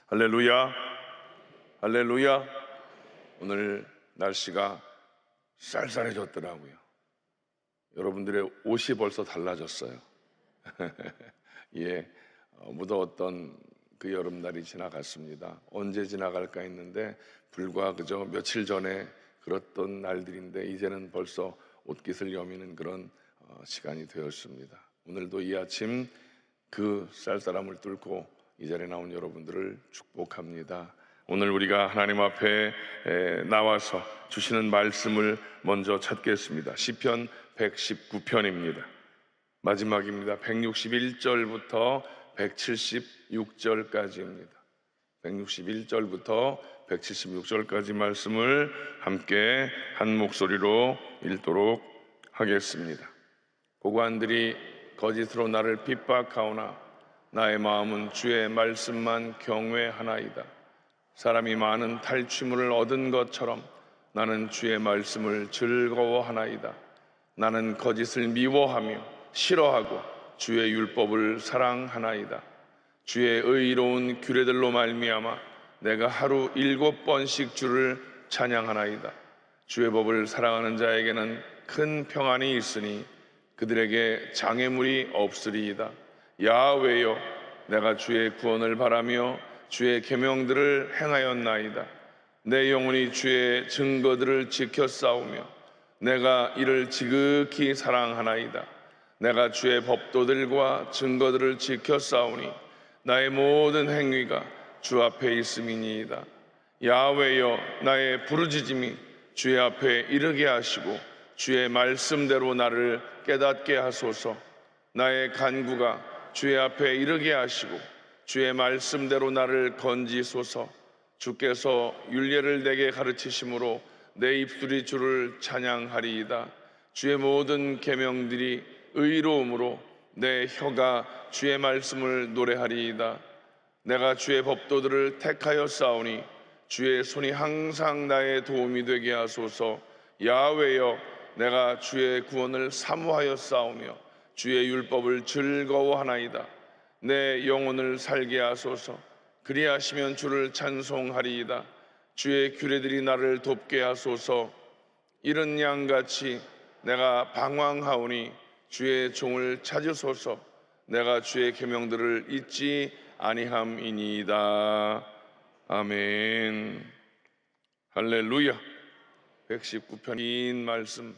할렐루야, 할렐루야. 오늘 날씨가 쌀쌀해졌더라고요. 여러분들의 옷이 벌써 달라졌어요. 예, 무더웠던 그 여름날이 지나갔습니다. 언제 지나갈까 했는데 불과 그저 며칠 전에 그랬던 날들인데 이제는 벌써 옷깃을 여미는 그런 시간이 되었습니다. 오늘도 이 아침 그 쌀쌀함을 뚫고 이 자리에 나온 여러분들을 축복합니다. 오늘 우리가 하나님 앞에 나와서 주시는 말씀을 먼저 찾겠습니다. 시편 119편입니다. 마지막입니다. 161절부터 176절까지입니다. 161절부터 176절까지 말씀을 함께 한 목소리로 읽도록 하겠습니다. 고관들이 거짓으로 나를 핍박하오나 나의 마음은 주의 말씀만 경외하나이다. 사람이 많은 탈취물을 얻은 것처럼 나는 주의 말씀을 즐거워하나이다. 나는 거짓을 미워하며 싫어하고 주의 율법을 사랑하나이다. 주의 의로운 규례들로 말미암아 내가 하루 7번씩 주를 찬양하나이다. 주의 법을 사랑하는 자에게는 큰 평안이 있으니 그들에게 장애물이 없으리이다. 야훼여, 내가 주의 구원을 바라며 주의 계명들을 행하였나이다. 내 영혼이 주의 증거들을 지켜 싸우며 내가 이를 지극히 사랑하나이다. 내가 주의 법도들과 증거들을 지켜 싸우니 나의 모든 행위가 주 앞에 있음이니이다. 야훼여, 나의 부르짖음이 주의 앞에 이르게 하시고 주의 말씀대로 나를 깨닫게 하소서. 나의 간구가 주의 앞에 이르게 하시고 주의 말씀대로 나를 건지소서. 주께서 율례를 내게 가르치심으로 내 입술이 주를 찬양하리이다. 주의 모든 계명들이 의로움으로 내 혀가 주의 말씀을 노래하리이다. 내가 주의 법도들을 택하여 싸우니 주의 손이 항상 나의 도움이 되게 하소서. 야훼여, 내가 주의 구원을 사모하여 싸우며 주의 율법을 즐거워하나이다. 내 영혼을 살게 하소서. 그리하시면 주를 찬송하리이다. 주의 규례들이 나를 돕게 하소서. 이른 양같이 내가 방황하오니 주의 종을 찾으소서. 내가 주의 계명들을 잊지 아니함이니이다. 아멘. 할렐루야. 119편 긴 말씀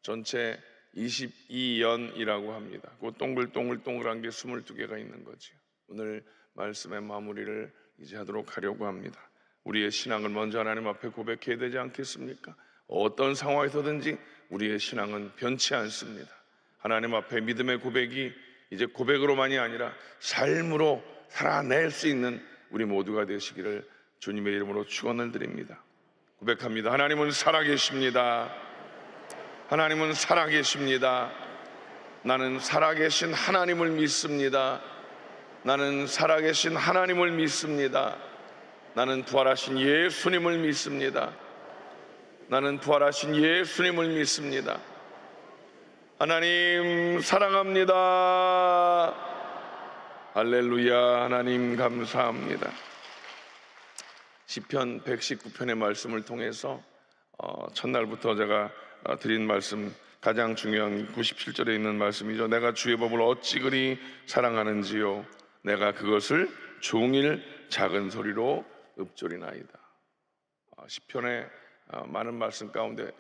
전체 22연이라고 합니다. 그 동글동글동글한 게 22개가 있는 거죠. 오늘 말씀의 마무리를 이제 하도록 하려고 합니다. 우리의 신앙을 먼저 하나님 앞에 고백해야 되지 않겠습니까? 어떤 상황에서든지 우리의 신앙은 변치 않습니다. 하나님 앞에 믿음의 고백이 이제 고백으로만이 아니라 삶으로 살아낼 수 있는 우리 모두가 되시기를 주님의 이름으로 축원을 드립니다. 고백합니다. 하나님은 살아계십니다. 하나님은 살아계십니다. 나는 살아계신 하나님을 믿습니다. 나는 살아계신 하나님을 믿습니다. 나는 부활하신 예수님을 믿습니다. 나는 부활하신 예수님을 믿습니다. 하나님 사랑합니다. 할렐루야. 하나님 감사합니다. 시편 119편의 말씀을 통해서 첫날부터 제가 드린 말씀 가장 중요한 97절에 있는 말씀이죠. 내가 주의 법을 어찌 그리 사랑하는지요. 내가 그것을 종일 작은 소리로 읊조리나이다. 시편의 많은 말씀 가운데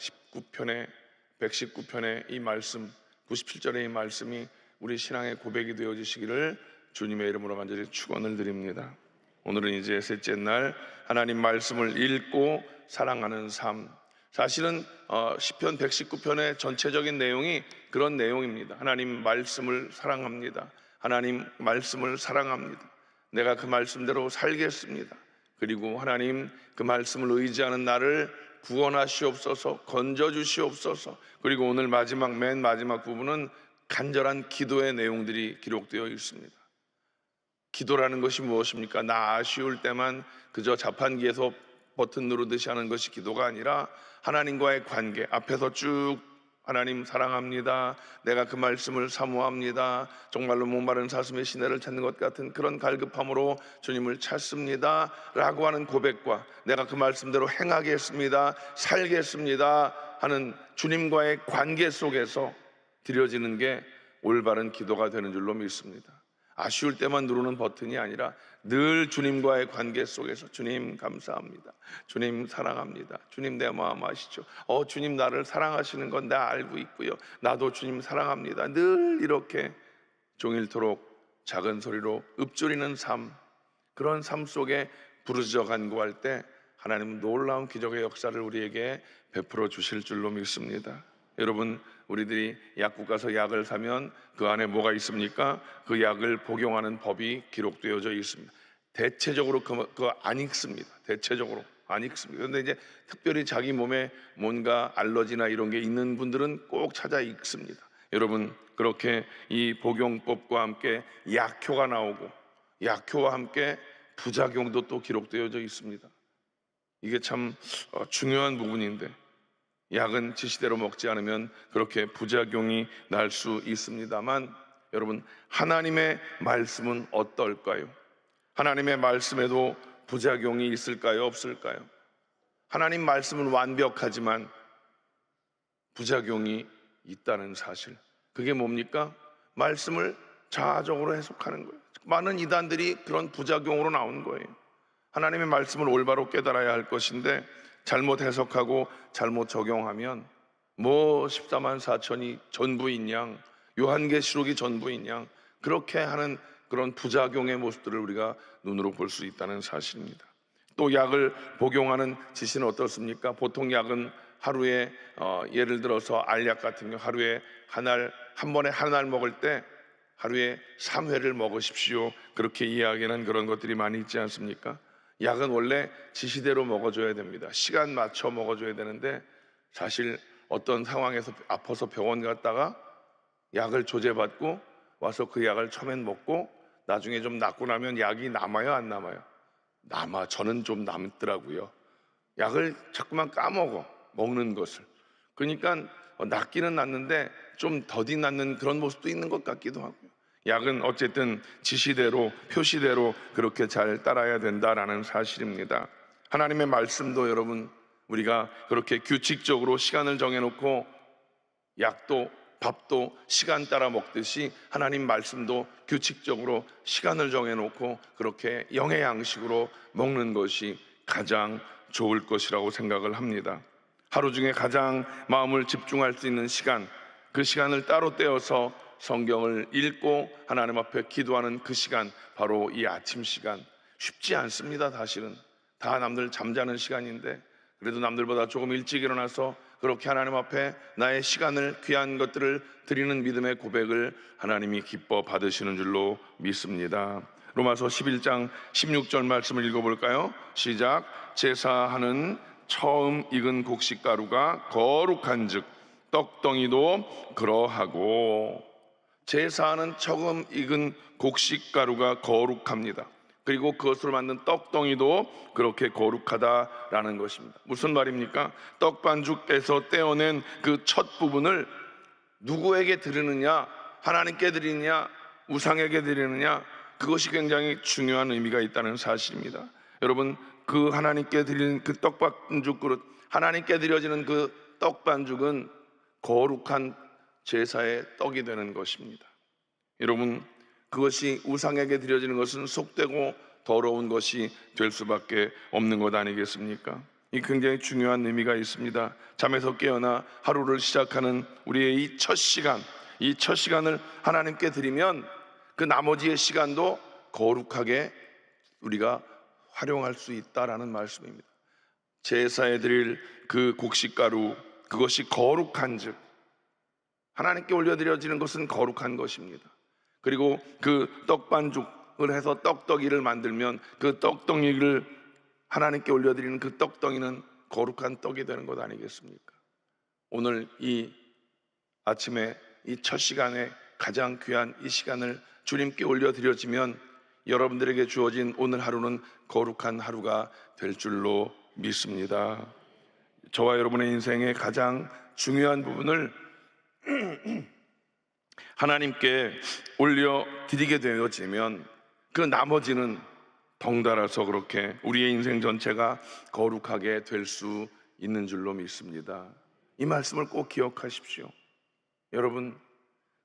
119편의 이 말씀, 97절의 이 말씀이 우리 신앙의 고백이 되어주시기를 주님의 이름으로 간절히 축원을 드립니다. 오늘은 이제 셋째 날 하나님 말씀을 읽고 사랑하는 삶. 사실은 시편 119편의 전체적인 내용이 그런 내용입니다. 하나님 말씀을 사랑합니다. 하나님 말씀을 사랑합니다. 내가 그 말씀대로 살겠습니다. 그리고 하나님 그 말씀을 의지하는 나를 구원하시옵소서, 건져주시옵소서. 그리고 오늘 맨 마지막 부분은 간절한 기도의 내용들이 기록되어 있습니다. 기도라는 것이 무엇입니까? 나 아쉬울 때만 그저 자판기에서 버튼 누르듯이 하는 것이 기도가 아니라 하나님과의 관계, 앞에서 쭉 하나님 사랑합니다. 내가 그 말씀을 사모합니다. 정말로 목마른 사슴의 시내를 찾는 것 같은 그런 갈급함으로 주님을 찾습니다 라고 하는 고백과 내가 그 말씀대로 행하겠습니다, 살겠습니다 하는 주님과의 관계 속에서 드려지는 게 올바른 기도가 되는 줄로 믿습니다. 아쉬울 때만 누르는 버튼이 아니라 늘 주님과의 관계 속에서 주님 감사합니다, 주님 사랑합니다, 주님 내 마음 아시죠? 주님 나를 사랑하시는 건 나 알고 있고요, 나도 주님 사랑합니다. 늘 이렇게 종일토록 작은 소리로 읊조리는 삶, 그런 삶 속에 부르짖어 간구할 때 하나님은 놀라운 기적의 역사를 우리에게 베풀어 주실 줄로 믿습니다. 여러분, 우리들이 약국 가서 약을 사면 그 안에 뭐가 있습니까? 그 약을 복용하는 법이 기록되어져 있습니다. 대체적으로 그거 안 읽습니다. 대체적으로 안 읽습니다. 그런데 이제 특별히 자기 몸에 뭔가 알러지나 이런 게 있는 분들은 꼭 찾아 읽습니다. 여러분, 그렇게 이 복용법과 함께 약효가 나오고 약효와 함께 부작용도 또 기록되어져 있습니다. 이게 참 중요한 부분인데, 약은 지시대로 먹지 않으면 그렇게 부작용이 날 수 있습니다만, 여러분, 하나님의 말씀은 어떨까요? 하나님의 말씀에도 부작용이 있을까요? 없을까요? 하나님 말씀은 완벽하지만 부작용이 있다는 사실, 그게 뭡니까? 말씀을 자아적으로 해석하는 거예요. 많은 이단들이 그런 부작용으로 나온 거예요. 하나님의 말씀을 올바로 깨달아야 할 것인데 잘못 해석하고 잘못 적용하면 14만 4천이 전부인 양, 요한계시록이 전부인 양, 그렇게 하는 그런 부작용의 모습들을 우리가 눈으로 볼 수 있다는 사실입니다. 또 약을 복용하는 지시는 어떻습니까? 보통 약은 하루에 예를 들어서 알약 같은 경우 하루에 한 번에 한 알 먹을 때 하루에 3회를 먹으십시오, 그렇게 이야기하는 그런 것들이 많이 있지 않습니까? 약은 원래 지시대로 먹어줘야 됩니다. 시간 맞춰 먹어줘야 되는데, 사실 어떤 상황에서 아파서 병원 갔다가 약을 조제받고 와서 그 약을 처음엔 먹고 나중에 좀 낫고 나면 약이 남아요, 안 남아요? 저는 좀 남더라고요. 약을 자꾸만 까먹어, 먹는 것을. 그러니까 낫기는 낫는데 좀 더디 낫는 그런 모습도 있는 것 같기도 하고요. 약은 어쨌든 지시대로, 표시대로 그렇게 잘 따라야 된다라는 사실입니다. 하나님의 말씀도 여러분, 우리가 그렇게 규칙적으로 시간을 정해놓고 약도 밥도 시간 따라 먹듯이 하나님 말씀도 규칙적으로 시간을 정해놓고 그렇게 영의 양식으로 먹는 것이 가장 좋을 것이라고 생각을 합니다. 하루 중에 가장 마음을 집중할 수 있는 시간, 그 시간을 따로 떼어서 성경을 읽고 하나님 앞에 기도하는 그 시간, 바로 이 아침 시간. 쉽지 않습니다. 사실은 다 남들 잠자는 시간인데, 그래도 남들보다 조금 일찍 일어나서 그렇게 하나님 앞에 나의 시간을, 귀한 것들을 드리는 믿음의 고백을 하나님이 기뻐 받으시는 줄로 믿습니다. 로마서 11장 16절 말씀을 읽어볼까요? 시작. 제사하는 처음 익은 곡식가루가 거룩한즉 떡덩이도 그러하고. 제사하는 처음 익은 곡식가루가 거룩합니다. 그리고 그것으로 만든 떡덩이도 그렇게 거룩하다라는 것입니다. 무슨 말입니까? 떡반죽에서 떼어낸 그 첫 부분을 누구에게 드리느냐, 하나님께 드리느냐, 우상에게 드리느냐, 그것이 굉장히 중요한 의미가 있다는 사실입니다. 여러분, 그 하나님께 드리는 그 떡반죽 그릇, 하나님께 드려지는 그 떡반죽은 거룩한 제사의 떡이 되는 것입니다. 여러분, 그것이 우상에게 드려지는 것은 속되고 더러운 것이 될 수밖에 없는 것 아니겠습니까? 이 굉장히 중요한 의미가 있습니다. 잠에서 깨어나 하루를 시작하는 우리의 이 첫 시간, 이 첫 시간을 하나님께 드리면 그 나머지의 시간도 거룩하게 우리가 활용할 수 있다라는 말씀입니다. 제사에 드릴 그 곡식가루, 그것이 거룩한즉, 하나님께 올려드려지는 것은 거룩한 것입니다. 그리고 그 떡반죽을 해서 떡덩이를 만들면 그 떡덩이를 하나님께 올려드리는 그 떡덩이는 거룩한 떡이 되는 것 아니겠습니까? 오늘 이 아침에 이 첫 시간에 가장 귀한 이 시간을 주님께 올려드려지면 여러분들에게 주어진 오늘 하루는 거룩한 하루가 될 줄로 믿습니다. 저와 여러분의 인생의 가장 중요한 부분을 하나님께 올려드리게 되어지면 그 나머지는 덩달아서 그렇게 우리의 인생 전체가 거룩하게 될 수 있는 줄로 믿습니다. 이 말씀을 꼭 기억하십시오. 여러분,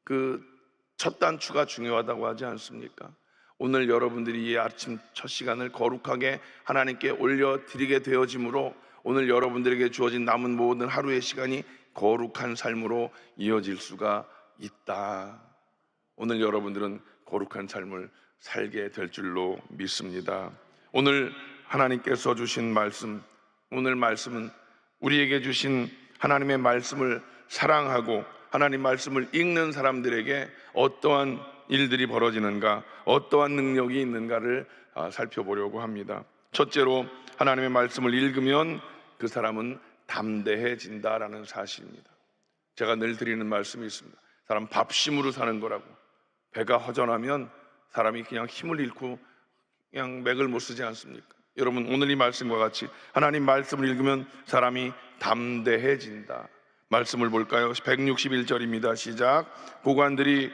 그 첫 단추가 중요하다고 하지 않습니까? 오늘 여러분들이 이 아침 첫 시간을 거룩하게 하나님께 올려드리게 되어짐으로 오늘 여러분들에게 주어진 남은 모든 하루의 시간이 거룩한 삶으로 이어질 수가 있다. 오늘 여러분들은 거룩한 삶을 살게 될 줄로 믿습니다. 오늘 하나님께서 주신 말씀, 오늘 말씀은 우리에게 주신 하나님의 말씀을 사랑하고 하나님 말씀을 읽는 사람들에게 어떠한 일들이 벌어지는가, 어떠한 능력이 있는가를 살펴보려고 합니다. 첫째로 하나님의 말씀을 읽으면 그 사람은 담대해진다라는 사실입니다. 제가 늘 드리는 말씀이 있습니다. 사람 밥심으로 사는 거라고. 배가 허전하면 사람이 그냥 힘을 잃고 그냥 맥을 못 쓰지 않습니까? 여러분, 오늘 이 말씀과 같이 하나님 말씀을 읽으면 사람이 담대해진다. 말씀을 볼까요? 161절입니다. 시작. 고관들이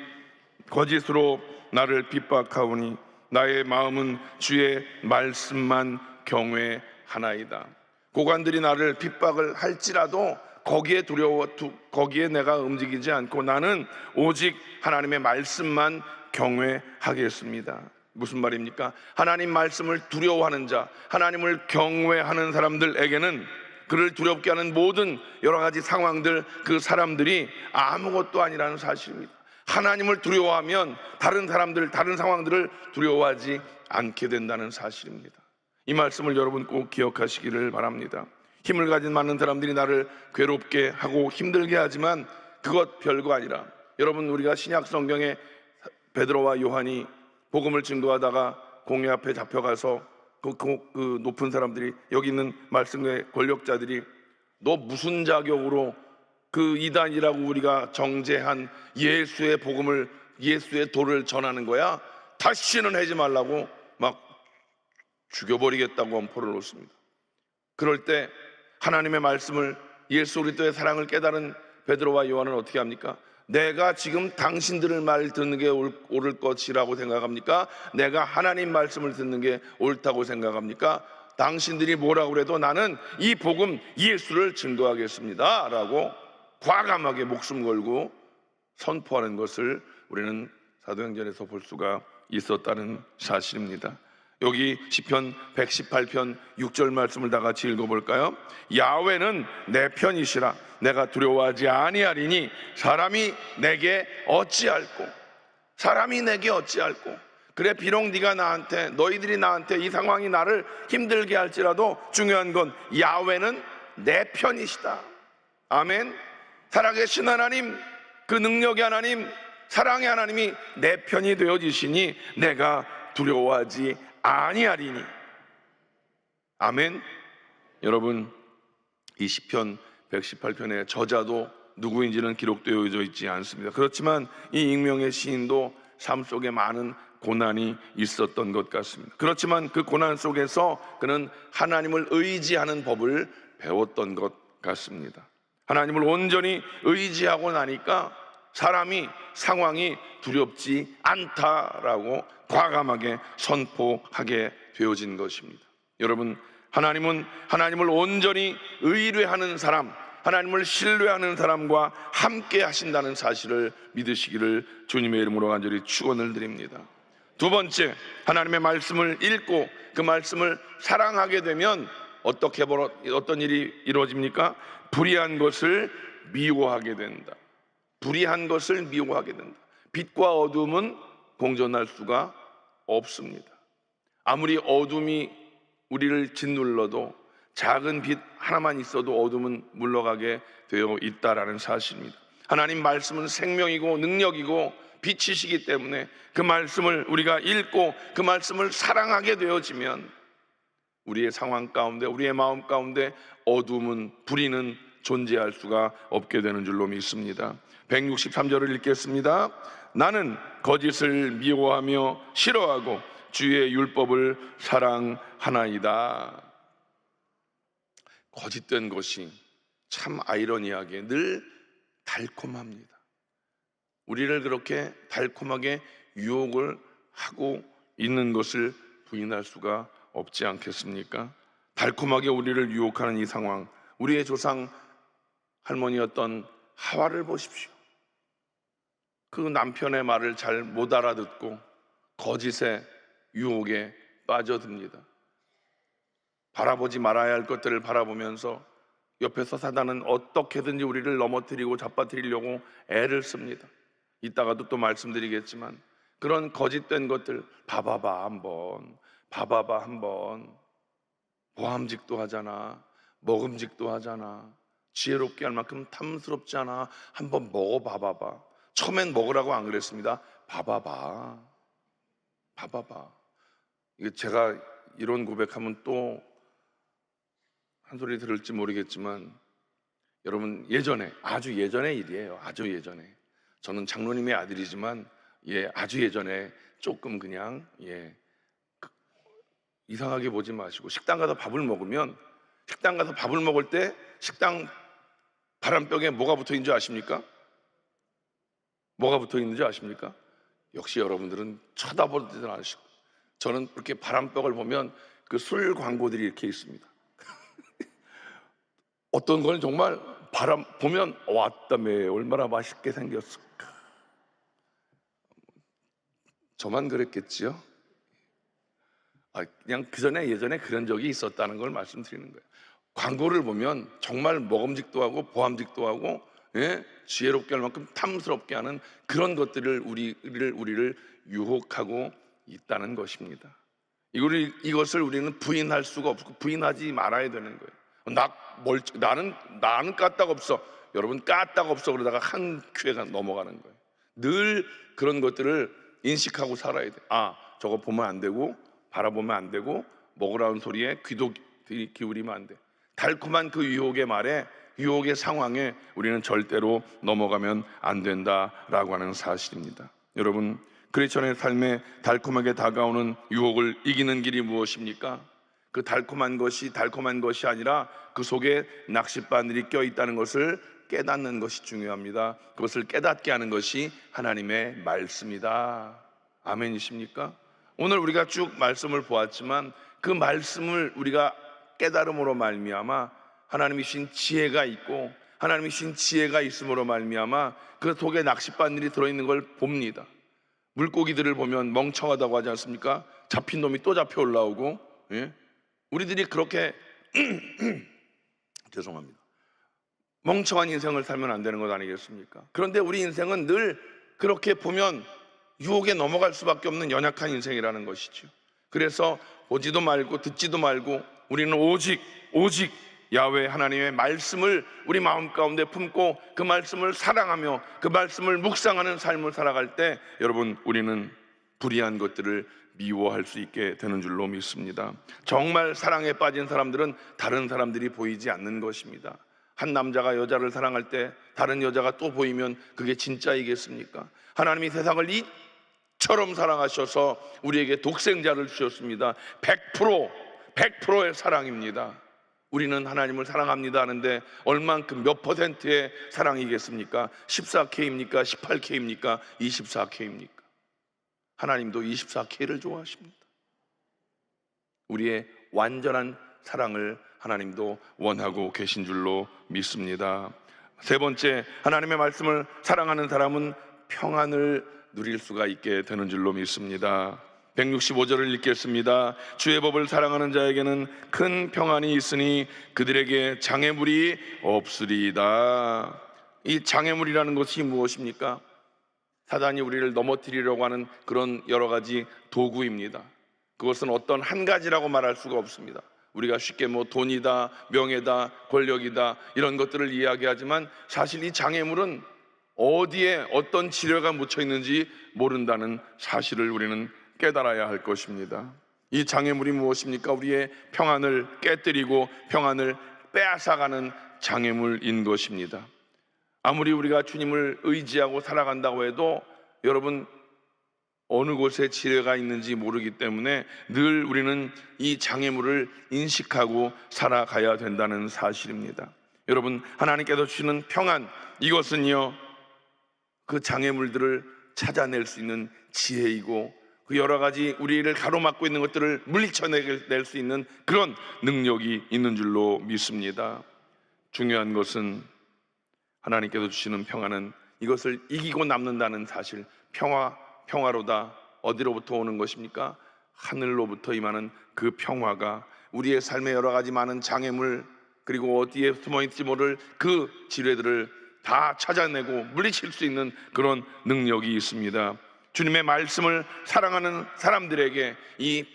거짓으로 나를 핍박하오니 나의 마음은 주의 말씀만 경외하나이다. 고관들이 나를 핍박을 할지라도 거기에 내가 움직이지 않고 나는 오직 하나님의 말씀만 경외하겠습니다. 무슨 말입니까? 하나님 말씀을 두려워하는 자, 하나님을 경외하는 사람들에게는 그를 두렵게 하는 모든 여러 가지 상황들, 그 사람들이 아무것도 아니라는 사실입니다. 하나님을 두려워하면 다른 사람들, 다른 상황들을 두려워하지 않게 된다는 사실입니다. 이 말씀을 여러분 꼭 기억하시기를 바랍니다. 힘을 가진 많은 사람들이 나를 괴롭게 하고 힘들게 하지만 그것 별거 아니라, 여러분, 우리가 신약 성경에 베드로와 요한이 복음을 증거하다가 공회 앞에 잡혀가서 그 높은 사람들이, 여기 있는 말씀의 권력자들이 너 무슨 자격으로 그 이단이라고 우리가 정죄한 예수의 복음을, 예수의 도를 전하는 거야? 다시는 하지 말라고 막 죽여버리겠다고 엄포를 놓습니다. 그럴 때 하나님의 말씀을, 예수 그리스도의 사랑을 깨달은 베드로와 요한은 어떻게 합니까? 내가 지금 당신들의 말 듣는 게 옳을 것이라고 생각합니까? 내가 하나님 말씀을 듣는 게 옳다고 생각합니까? 당신들이 뭐라고 그래도 나는 이 복음 예수를 증거하겠습니다 라고 과감하게 목숨 걸고 선포하는 것을 우리는 사도행전에서 볼 수가 있었다는 사실입니다. 여기 시편 118편 6절 말씀을 다 같이 읽어볼까요? 야훼는 내 편이시라 내가 두려워하지 아니하리니 사람이 내게 어찌할꼬. 사람이 내게 어찌할꼬. 그래, 비록 네가 나한테, 너희들이 나한테 이 상황이 나를 힘들게 할지라도 중요한 건 야훼는 내 편이시다. 아멘. 살아계신 하나님, 그 능력의 하나님, 사랑의 하나님이 내 편이 되어지시니 내가 두려워하지 아니하리니. 아멘. 여러분, 이 시편 118편의 저자도 누구인지는 기록되어 있지 않습니다. 그렇지만 이 익명의 시인도 삶 속에 많은 고난이 있었던 것 같습니다. 그렇지만 그 고난 속에서 그는 하나님을 의지하는 법을 배웠던 것 같습니다. 하나님을 온전히 의지하고 나니까 사람이, 상황이 두렵지 않다라고 과감하게 선포하게 되어진 것입니다. 여러분, 하나님은 하나님을 온전히 의뢰하는 사람, 하나님을 신뢰하는 사람과 함께 하신다는 사실을 믿으시기를 주님의 이름으로 간절히 축원을 드립니다. 두 번째, 하나님의 말씀을 읽고 그 말씀을 사랑하게 되면 어떤 일이 이루어집니까? 불의한 것을 미워하게 된다. 불의한 것을 미워하게 된다. 빛과 어둠은 공존할 수가 없습니다. 아무리 어둠이 우리를 짓눌러도 작은 빛 하나만 있어도 어둠은 물러가게 되어 있다라는 사실입니다. 하나님 말씀은 생명이고 능력이고 빛이시기 때문에 그 말씀을 우리가 읽고 그 말씀을 사랑하게 되어지면 우리의 상황 가운데, 우리의 마음 가운데 어둠은, 불의는 존재할 수가 없게 되는 줄로 믿습니다. 163절을 읽겠습니다. 나는 거짓을 미워하며 싫어하고 주의 율법을 사랑하나이다. 거짓된 것이 참 아이러니하게 늘 달콤합니다. 우리를 그렇게 달콤하게 유혹을 하고 있는 것을 부인할 수가 없지 않겠습니까? 달콤하게 우리를 유혹하는 이 상황, 우리의 조상 할머니였던 하와를 보십시오. 그 남편의 말을 잘 못 알아듣고 거짓의 유혹에 빠져듭니다. 바라보지 말아야 할 것들을 바라보면서 옆에서 사단은 어떻게든지 우리를 넘어뜨리고 잡아뜨리려고 애를 씁니다. 이따가도 또 말씀드리겠지만 그런 거짓된 것들 봐봐봐 한번 보함직도 하잖아, 먹음직도 하잖아, 지혜롭게 할 만큼 탐스럽지 않아, 한번 먹어봐봐봐. 처음엔 먹으라고 안 그랬습니다. 봐봐봐. 이게 제가 이런 고백하면 또 한 소리 들을지 모르겠지만 여러분, 예전에, 아주 예전의 일이에요. 아주 예전에, 저는 장로님의 아들이지만 아주 예전에 조금 그냥 이상하게 보지 마시고, 식당 가서 밥을 먹을 때 식당 바람벽에 뭐가 붙어 있는 줄 아십니까? 뭐가 붙어 있는지 아십니까? 역시 여러분들은 쳐다보지도 않으시고, 저는 그렇게 바람벽을 보면 그 술 광고들이 이렇게 있습니다. 어떤 건 정말 바람 보면 왔다며 얼마나 맛있게 생겼을까. 저만 그랬겠지요? 그냥 예전에 그런 적이 있었다는 걸 말씀드리는 거예요. 광고를 보면 정말 먹음직도 하고 보함직도 하고 지혜롭게 할 만큼 탐스럽게 하는 그런 것들을 우리를 유혹하고 있다는 것입니다. 이것을 우리는 부인할 수가 없고 부인하지 말아야 되는 거예요. 나는 까딱 없어. 여러분, 까딱 없어 그러다가 한 큐에가 넘어가는 거예요. 늘 그런 것들을 인식하고 살아야 돼. 저거 보면 안 되고, 바라보면 안 되고, 먹으라는 소리에 귀도 기울이면 안 돼. 달콤한 그 유혹의 말에, 유혹의 상황에 우리는 절대로 넘어가면 안 된다라고 하는 사실입니다. 여러분, 크리스천의 삶에 달콤하게 다가오는 유혹을 이기는 길이 무엇입니까? 그 달콤한 것이 아니라 그 속에 낚싯바늘이 껴있다는 것을 깨닫는 것이 중요합니다. 그것을 깨닫게 하는 것이 하나님의 말씀이다. 아멘이십니까? 오늘 우리가 쭉 말씀을 보았지만 그 말씀을 우리가 깨달음으로 말미암아 하나님이 주신 지혜가 있고, 하나님이 주신 지혜가 있음으로 말미암아 그 속에 낚싯바늘이 들어있는 걸 봅니다. 물고기들을 보면 멍청하다고 하지 않습니까? 잡힌 놈이 또 잡혀 올라오고, 우리들이 그렇게 죄송합니다. 멍청한 인생을 살면 안 되는 것 아니겠습니까? 그런데 우리 인생은 늘 그렇게 보면 유혹에 넘어갈 수밖에 없는 연약한 인생이라는 것이죠. 그래서 보지도 말고 듣지도 말고 우리는 오직 야훼 하나님의 말씀을 우리 마음 가운데 품고 그 말씀을 사랑하며 그 말씀을 묵상하는 삶을 살아갈 때 여러분, 우리는 불의한 것들을 미워할 수 있게 되는 줄로 믿습니다. 정말 사랑에 빠진 사람들은 다른 사람들이 보이지 않는 것입니다. 한 남자가 여자를 사랑할 때 다른 여자가 또 보이면 그게 진짜이겠습니까? 하나님이 세상을 이처럼 사랑하셔서 우리에게 독생자를 주셨습니다. 100%의 사랑입니다. 우리는 하나님을 사랑합니다 하는데 얼만큼, 몇 퍼센트의 사랑이겠습니까? 14K입니까? 18K입니까? 24K입니까? 하나님도 24K를 좋아하십니다. 우리의 완전한 사랑을 하나님도 원하고 계신 줄로 믿습니다. 세 번째, 하나님의 말씀을 사랑하는 사람은 평안을 누릴 수가 있게 되는 줄로 믿습니다. 165절을 읽겠습니다. 주의 법을 사랑하는 자에게는 큰 평안이 있으니 그들에게 장애물이 없으리이다. 이 장애물이라는 것이 무엇입니까? 사단이 우리를 넘어뜨리려고 하는 그런 여러 가지 도구입니다. 그것은 어떤 한 가지라고 말할 수가 없습니다. 우리가 쉽게 돈이다, 명예다, 권력이다 이런 것들을 이야기하지만 사실 이 장애물은 어디에 어떤 지뢰가 묻혀 있는지 모른다는 사실을 우리는 깨달아야 할 것입니다. 이 장애물이 무엇입니까? 우리의 평안을 깨뜨리고 평안을 빼앗아가는 장애물인 것입니다. 아무리 우리가 주님을 의지하고 살아간다고 해도 여러분, 어느 곳에 지뢰가 있는지 모르기 때문에 늘 우리는 이 장애물을 인식하고 살아가야 된다는 사실입니다. 여러분, 하나님께서 주시는 평안, 이것은요, 그 장애물들을 찾아낼 수 있는 지혜이고, 그 여러 가지 우리를 가로막고 있는 것들을 물리쳐낼 수 있는 그런 능력이 있는 줄로 믿습니다. 중요한 것은 하나님께서 주시는 평화는 이것을 이기고 남는다는 사실. 평화로다. 어디로부터 오는 것입니까? 하늘로부터 임하는 그 평화가 우리의 삶에 여러 가지 많은 장애물, 그리고 어디에 숨어있지 모를 그 지뢰들을 다 찾아내고 물리칠 수 있는 그런 능력이 있습니다. 주님의 말씀을 사랑하는 사람들에게 이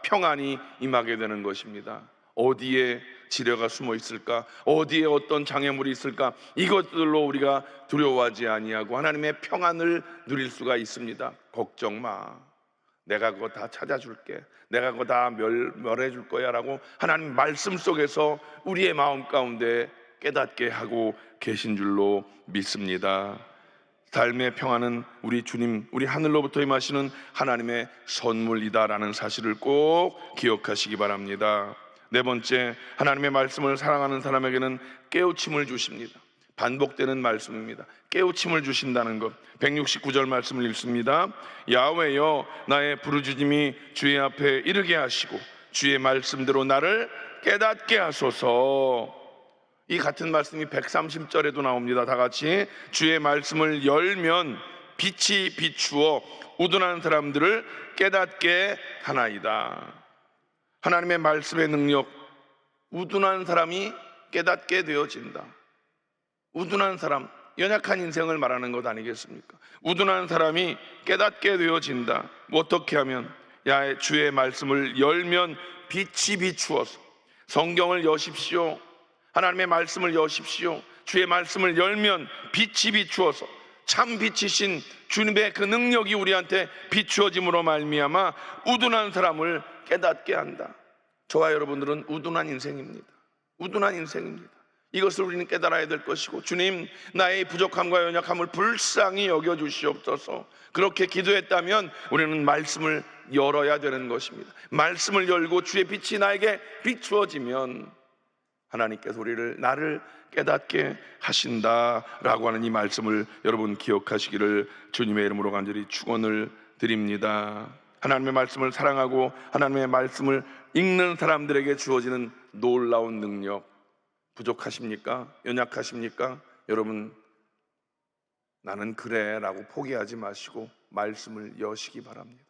평안이 임하게 되는 것입니다. 어디에 지뢰가 숨어 있을까? 어디에 어떤 장애물이 있을까? 이것들로 우리가 두려워하지 아니하고 하나님의 평안을 누릴 수가 있습니다. 걱정 마, 내가 그거 다 찾아줄게, 내가 그거 다 멸해줄 거야 라고 하나님 말씀 속에서 우리의 마음 가운데 깨닫게 하고 계신 줄로 믿습니다. 삶의 평안은 우리 주님, 우리 하늘로부터 임하시는 하나님의 선물이다라는 사실을 꼭 기억하시기 바랍니다. 네 번째, 하나님의 말씀을 사랑하는 사람에게는 깨우침을 주십니다. 반복되는 말씀입니다. 깨우침을 주신다는 것. 169절 말씀을 읽습니다. 야훼여, 나의 부르짖음이 주의 앞에 이르게 하시고 주의 말씀대로 나를 깨닫게 하소서. 이 같은 말씀이 130절에도 나옵니다. 다 같이. 주의 말씀을 열면 빛이 비추어 우둔한 사람들을 깨닫게 하나이다. 하나님의 말씀의 능력, 우둔한 사람이 깨닫게 되어진다. 우둔한 사람, 연약한 인생을 말하는 것 아니겠습니까? 우둔한 사람이 깨닫게 되어진다. 어떻게 하면? 주의 말씀을 열면 빛이 비추어서, 성경을 여십시오. 하나님의 말씀을 여십시오. 주의 말씀을 열면 빛이 비추어서 참 빛이신 주님의 그 능력이 우리한테 비추어짐으로 말미암아 우둔한 사람을 깨닫게 한다. 저와 여러분들은 우둔한 인생입니다. 우둔한 인생입니다. 이것을 우리는 깨달아야 될 것이고, 주님, 나의 부족함과 연약함을 불쌍히 여겨주시옵소서. 그렇게 기도했다면 우리는 말씀을 열어야 되는 것입니다. 말씀을 열고 주의 빛이 나에게 비추어지면 하나님께서 나를 깨닫게 하신다라고 하는 이 말씀을 여러분 기억하시기를 주님의 이름으로 간절히 축원을 드립니다. 하나님의 말씀을 사랑하고 하나님의 말씀을 읽는 사람들에게 주어지는 놀라운 능력, 부족하십니까? 연약하십니까? 여러분, 나는 그래 라고 포기하지 마시고 말씀을 여시기 바랍니다.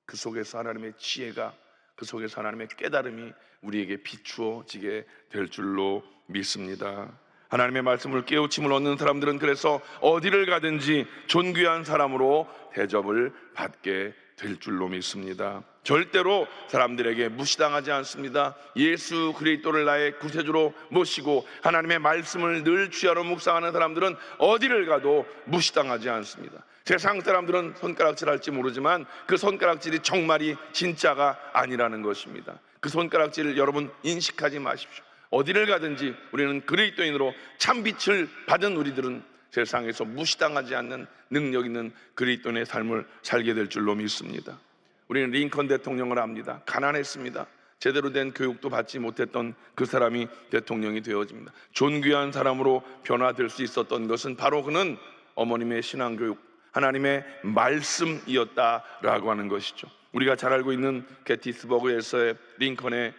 그 속에서 하나님의 지혜가, 그 속에서 하나님의 깨달음이 우리에게 비추어지게 될 줄로 믿습니다. 하나님의 말씀을 깨우침을 얻는 사람들은 그래서 어디를 가든지 존귀한 사람으로 대접을 받게 될 줄로 믿습니다. 절대로 사람들에게 무시당하지 않습니다. 예수 그리스도를 나의 구세주로 모시고 하나님의 말씀을 늘 주야로 묵상하는 사람들은 어디를 가도 무시당하지 않습니다. 세상 사람들은 손가락질 할지 모르지만 그 손가락질이 정말이 진짜가 아니라는 것입니다. 그 손가락질을 여러분 인식하지 마십시오. 어디를 가든지 우리는 그리스도인으로 참빛을 받은 우리들은 세상에서 무시당하지 않는 능력 있는 그리스도인의 삶을 살게 될 줄로 믿습니다. 우리는 링컨 대통령을 압니다. 가난했습니다. 제대로 된 교육도 받지 못했던 그 사람이 대통령이 되어집니다. 존귀한 사람으로 변화될 수 있었던 것은 바로 그는 어머님의 신앙교육, 하나님의 말씀이었다라고 하는 것이죠. 우리가 잘 알고 있는 게티스버그에서의 링컨의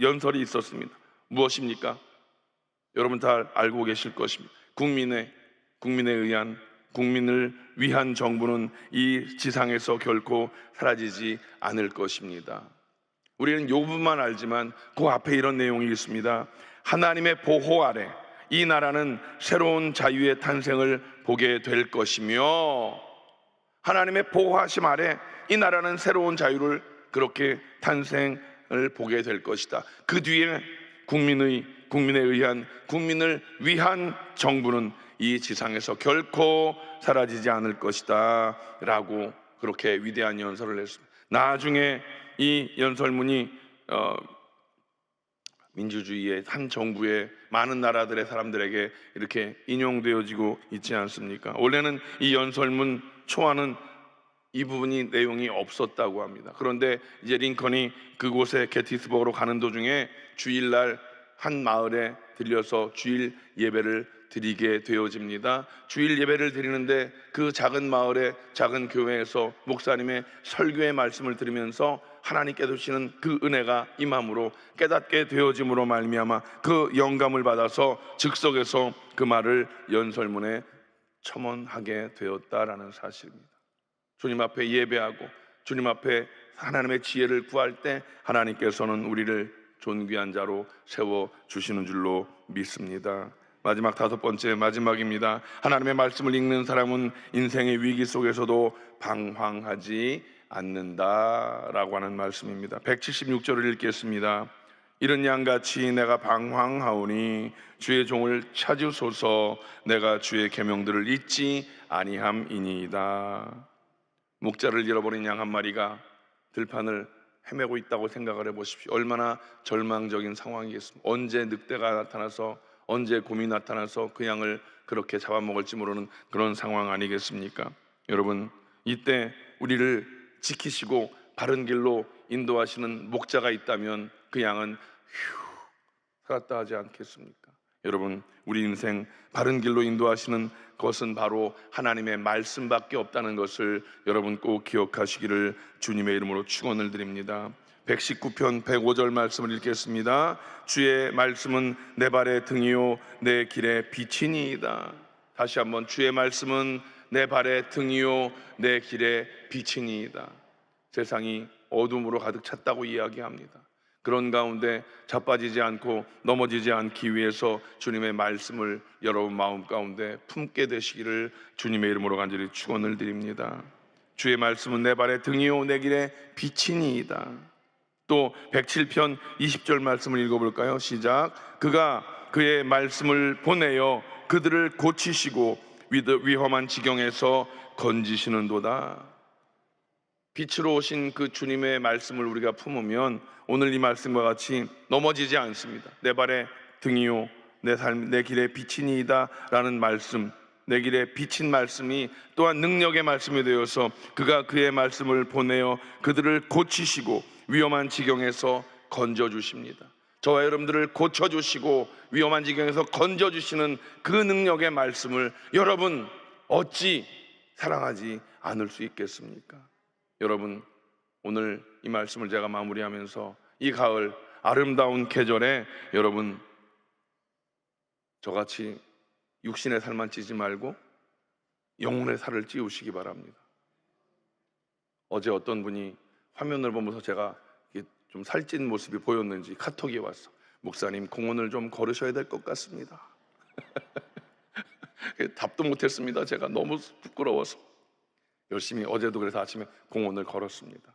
연설이 있었습니다. 무엇입니까? 여러분 다 알고 계실 것입니다. 국민을 위한 정부는 이 지상에서 결코 사라지지 않을 것입니다. 우리는 요 부분만 알지만 그 앞에 이런 내용이 있습니다. 하나님의 보호 아래 이 나라는 새로운 자유의 탄생을 보게 될 것이며, 하나님의 보호하심 아래 이 나라는 새로운 자유를 그렇게 탄생을 보게 될 것이다. 그 뒤에 국민을 위한 정부는 이 지상에서 결코 사라지지 않을 것이다 라고 그렇게 위대한 연설을 했습니다. 나중에 이 연설문이 민주주의의 한 정부의 많은 나라들의 사람들에게 이렇게 인용되어지고 있지 않습니까? 원래는 이 연설문 초안은 이 부분이 내용이 없었다고 합니다. 그런데 이제 링컨이 그곳에 게티스버그로 가는 도중에 주일날 한 마을에 들려서 주일 예배를 드리게 되어집니다. 주일 예배를 드리는데 그 작은 마을의 작은 교회에서 목사님의 설교의 말씀을 들으면서 하나님께서 주시는 그 은혜가 임함으로 깨닫게 되어짐으로 말미암아 그 영감을 받아서 즉석에서 그 말을 연설문에 첨언하게 되었다라는 사실입니다. 주님 앞에 예배하고 주님 앞에 하나님의 지혜를 구할 때 하나님께서는 우리를 존귀한 자로 세워주시는 줄로 믿습니다. 마지막 다섯 번째, 마지막입니다. 하나님의 말씀을 읽는 사람은 인생의 위기 속에서도 방황하지 않는다라고 하는 말씀입니다. 176절을 읽겠습니다. 이런 양같이 내가 방황하오니 주의 종을 찾으소서. 내가 주의 계명들을 잊지 아니함이니이다. 목자를 잃어버린 양 한 마리가 들판을 헤매고 있다고 생각을 해보십시오. 얼마나 절망적인 상황이겠습니까? 언제 늑대가 나타나서, 언제 곰이 나타나서 그 양을 그렇게 잡아먹을지 모르는 그런 상황 아니겠습니까? 여러분, 이때 우리를 지키시고 바른 길로 인도하시는 목자가 있다면 그 양은 살았다 하지 않겠습니까? 여러분, 우리 인생 바른 길로 인도하시는 것은 바로 하나님의 말씀밖에 없다는 것을 여러분 꼭 기억하시기를 주님의 이름으로 축원을 드립니다. 119편 105절 말씀을 읽겠습니다. 주의 말씀은 내 발의 등이요 내 길의 빛이니이다. 다시 한번, 주의 말씀은 내 발의 등이요 내 길의 빛이니이다. 세상이 어둠으로 가득 찼다고 이야기합니다. 그런 가운데 자빠지지 않고 넘어지지 않기 위해서 주님의 말씀을 여러분 마음 가운데 품게 되시기를 주님의 이름으로 간절히 축원을 드립니다. 주의 말씀은 내 발의 등이요 내 길의 빛이니이다. 또 107편 20절 말씀을 읽어볼까요? 시작. 그가 그의 말씀을 보내어 그들을 고치시고 위험한 지경에서 건지시는도다. 빛으로 오신 그 주님의 말씀을 우리가 품으면 오늘 이 말씀과 같이 넘어지지 않습니다. 내 발의 등이요 내 길의 빛이니이다 라는 말씀, 내 길에 비친 말씀이 또한 능력의 말씀이 되어서 그가 그의 말씀을 보내어 그들을 고치시고 위험한 지경에서 건져주십니다. 저와 여러분들을 고쳐주시고 위험한 지경에서 건져주시는 그 능력의 말씀을 여러분 어찌 사랑하지 않을 수 있겠습니까? 여러분, 오늘 이 말씀을 제가 마무리하면서 이 가을 아름다운 계절에 여러분 저같이 육신의 살만 찌지 말고 영혼의 살을 찌우시기 바랍니다. 어제 어떤 분이 화면을 보면서 제가 좀 살찐 모습이 보였는지 카톡이 왔어. 목사님, 공원을 좀 걸으셔야 될 것 같습니다. 답도 못했습니다. 제가 너무 부끄러워서. 열심히 어제도 그래서 아침에 공원을 걸었습니다.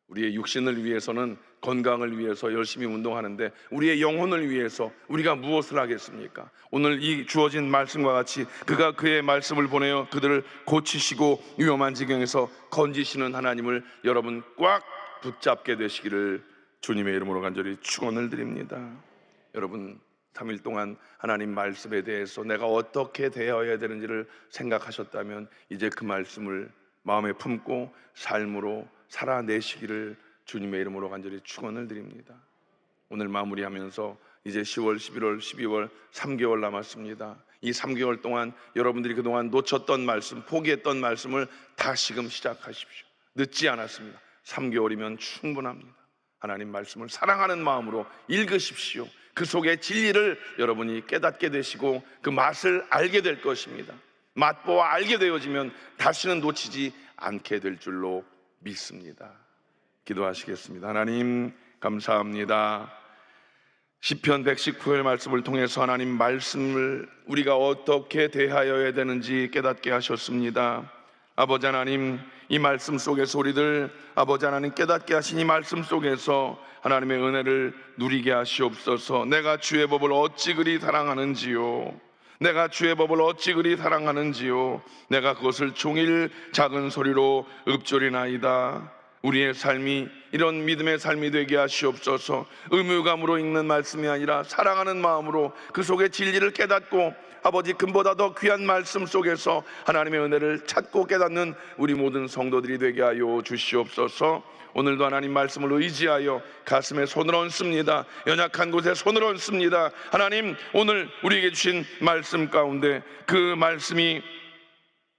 우리의 육신을 위해서는 건강을 위해서 열심히 운동하는데 우리의 영혼을 위해서 우리가 무엇을 하겠습니까? 오늘 이 주어진 말씀과 같이 그가 그의 말씀을 보내어 그들을 고치시고 위험한 지경에서 건지시는 하나님을 여러분 꽉 붙잡게 되시기를 주님의 이름으로 간절히 축원을 드립니다. 여러분 3일 동안 하나님 말씀에 대해서 내가 어떻게 대해야 되는지를 생각하셨다면 이제 그 말씀을 마음에 품고 삶으로 살아내시기를 주님의 이름으로 간절히 축원을 드립니다. 오늘 마무리하면서 이제 10월, 11월, 12월 3개월 남았습니다. 이 3개월 동안 여러분들이 그동안 놓쳤던 말씀, 포기했던 말씀을 다시금 시작하십시오. 늦지 않았습니다. 3개월이면 충분합니다. 하나님 말씀을 사랑하는 마음으로 읽으십시오. 그 속의 진리를 여러분이 깨닫게 되시고 그 맛을 알게 될 것입니다. 맛보아 알게 되어지면 다시는 놓치지 않게 될 줄로 믿습니다. 기도하시겠습니다. 하나님 감사합니다. 시편 119편 말씀을 통해서 하나님 말씀을 우리가 어떻게 대하여야 되는지 깨닫게 하셨습니다. 아버지 하나님, 이 말씀 속에서 우리들 아버지 하나님 깨닫게 하신 이 말씀 속에서 하나님의 은혜를 누리게 하시옵소서. 내가 주의 법을 어찌 그리 사랑하는지요, 내가 주의 법을 어찌 그리 사랑하는지요, 내가 그것을 종일 작은 소리로 읊조리나이다. 우리의 삶이 이런 믿음의 삶이 되게 하시옵소서. 의무감으로 읽는 말씀이 아니라 사랑하는 마음으로 그 속에 진리를 깨닫고 아버지 금보다 더 귀한 말씀 속에서 하나님의 은혜를 찾고 깨닫는 우리 모든 성도들이 되게 하여 주시옵소서. 오늘도 하나님 말씀을 의지하여 가슴에 손을 얹습니다. 연약한 곳에 손을 얹습니다. 하나님, 오늘 우리에게 주신 말씀 가운데 그 말씀이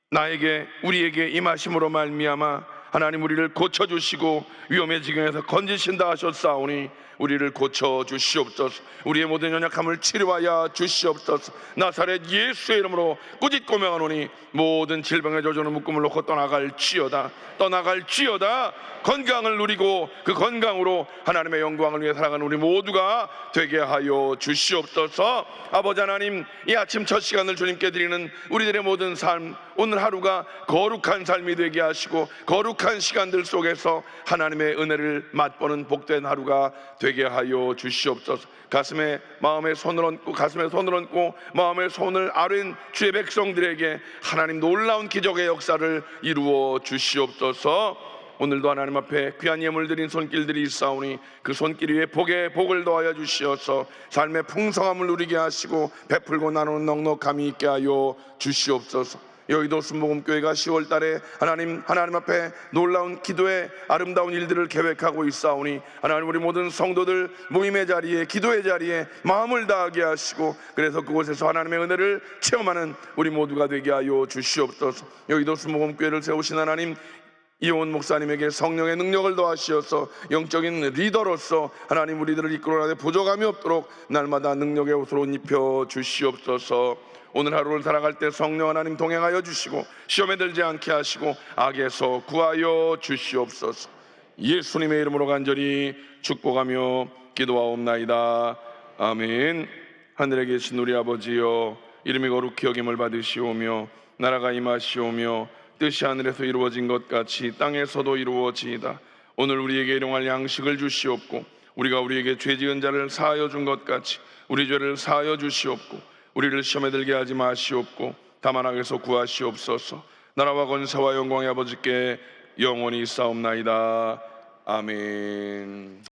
나에게 우리에게 임하심으로 말미암아 하나님 우리를 고쳐주시고 위험의 지경에서 건지신다 하셨사오니 우리를 고쳐주시옵소서. 우리의 모든 연약함을 치료하여 주시옵소서. 나사렛 예수의 이름으로 꾸짖고 명하노니 모든 질병의 조주는 묶음을 놓고 떠나갈지어다. 건강을 누리고 그 건강으로 하나님의 영광을 위해 살아가는 우리 모두가 되게 하여 주시옵소서. 아버지 하나님, 이 아침 첫 시간을 주님께 드리는 우리들의 모든 삶, 오늘 하루가 거룩한 삶이 되게 하시고 거룩한 시간들 속에서 하나님의 은혜를 맛보는 복된 하루가 되게 하여 주시옵소서. 가슴에 손을 얹고 마음에 손을 아뢰는 주의 백성들에게 하나님 놀라운 기적의 역사를 이루어 주시옵소서. 오늘도 하나님 앞에 귀한 예물 드린 손길들이 있사오니 그 손길 위에 복을 더하여 주시어서 삶의 풍성함을 누리게 하시고 베풀고 나누는 넉넉함이 있게 하여 주시옵소서. 여의도 순복음교회가 10월달에 하나님 앞에 놀라운 기도의 아름다운 일들을 계획하고 있사오니 하나님 우리 모든 성도들 모임의 자리에 기도의 자리에 마음을 다하게 하시고 그래서 그곳에서 하나님의 은혜를 체험하는 우리 모두가 되게 하여 주시옵소서. 여의도 순복음교회를 세우신 하나님, 이용훈 목사님에게 성령의 능력을 더하시어서 영적인 리더로서 하나님 우리들을 이끌어가는 부족함이 없도록 날마다 능력의 옷을 옷 입혀 주시옵소서. 오늘 하루를 살아갈 때 성령 하나님 동행하여 주시고 시험에 들지 않게 하시고 악에서 구하여 주시옵소서. 예수님의 이름으로 간절히 축복하며 기도하옵나이다. 아멘. 하늘에 계신 우리 아버지여, 이름이 거룩히 여김을 받으시오며 나라가 임하시오며 뜻이 하늘에서 이루어진 것 같이 땅에서도 이루어지이다. 오늘 우리에게 일용할 양식을 주시옵고 우리가 우리에게 죄 지은 자를 사하여 준 것 같이 우리 죄를 사하여 주시옵고 우리를 시험에 들게 하지 마시옵고 다만 악에서 구하시옵소서. 나라와 권세와 영광의 아버지께 영원히 있사옵나이다. 아멘.